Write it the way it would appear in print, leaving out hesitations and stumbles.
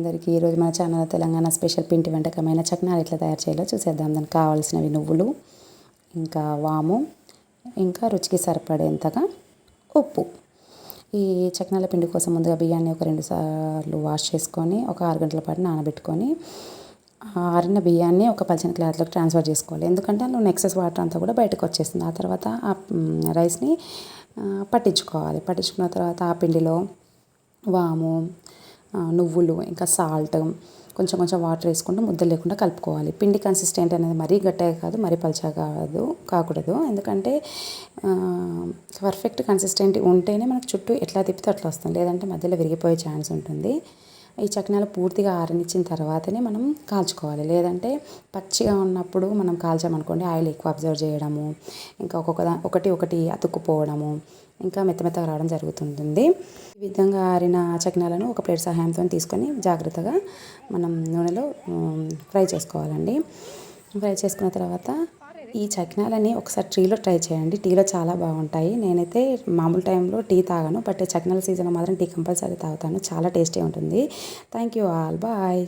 అందరికీ ఈరోజు మన ఛానల్ తెలంగాణ స్పెషల్ పిండి వంటకమైన చక్నాలు ఎట్లా తయారు చేయాలో చూసేద్దాం. దానికి కావాల్సినవి నువ్వులు, ఇంకా వాము, ఇంకా రుచికి సరిపడేంతగా ఉప్పు. ఈ చక్నాల పిండి కోసం ముందుగా బియ్యాన్ని ఒక 2 సార్లు వాష్ చేసుకొని ఒక 6 గంటల పాటు నానబెట్టుకొని ఆరిన బియ్యాన్ని ఒక పల్చని క్లాత్లోకి ట్రాన్స్ఫర్ చేసుకోవాలి. ఎందుకంటే అందులో ఎక్సెస్ వాటర్ అంతా కూడా బయటకు వచ్చేస్తుంది. ఆ తర్వాత ఆ రైస్ని పట్టించుకోవాలి. పట్టించుకున్న తర్వాత ఆ పిండిలో వాము, నువ్వులు, ఇంకా సాల్ట్, కొంచెం కొంచెం వాటర్ వేసుకుంటూ ముద్ద లేకుండా కలుపుకోవాలి. పిండి కన్సిస్టెంట్ అనేది మరీ గట్టిగా కాదు, మరీ పల్చగా కాకూడదు. ఎందుకంటే పర్ఫెక్ట్ కన్సిస్టెంట్ ఉంటేనే మనకు చుట్టూ ఎట్లా తిప్పితే అట్లా వస్తుంది, లేదంటే మధ్యలో విరిగిపోయే ఛాన్స్ ఉంటుంది. ఈ చక్నాలు పూర్తిగా ఆరనిచ్చిన తర్వాతనే మనం కాల్చుకోవాలి. లేదంటే పచ్చిగా ఉన్నప్పుడు మనం కాల్చామనుకోండి ఆయిల్ ఎక్కువ అబ్జర్వ్ చేయడము, ఇంకా ఒకటి అతుక్కుపోవడము, ఇంకా మెత్తగా రావడం జరుగుతుంటుంది. ఈ విధంగా ఆరిన చక్నాలను ఒక ప్లేట్ సహాయంతో తీసుకొని జాగ్రత్తగా మనం నూనెలో ఫ్రై చేసుకోవాలండి. ఫ్రై చేసుకున్న తర్వాత ఈ చక్నాలని ఒకసారి టీలో ట్రై చేయండి. టీలో చాలా బాగుంటాయి. నేనైతే మామూలు టైంలో టీ తాగాను, బట్ చక్నాల సీజన్లో మాత్రం టీ కంపల్సరీ తాగుతాను. చాలా టేస్టీ ఉంటుంది. Thank you all, bye.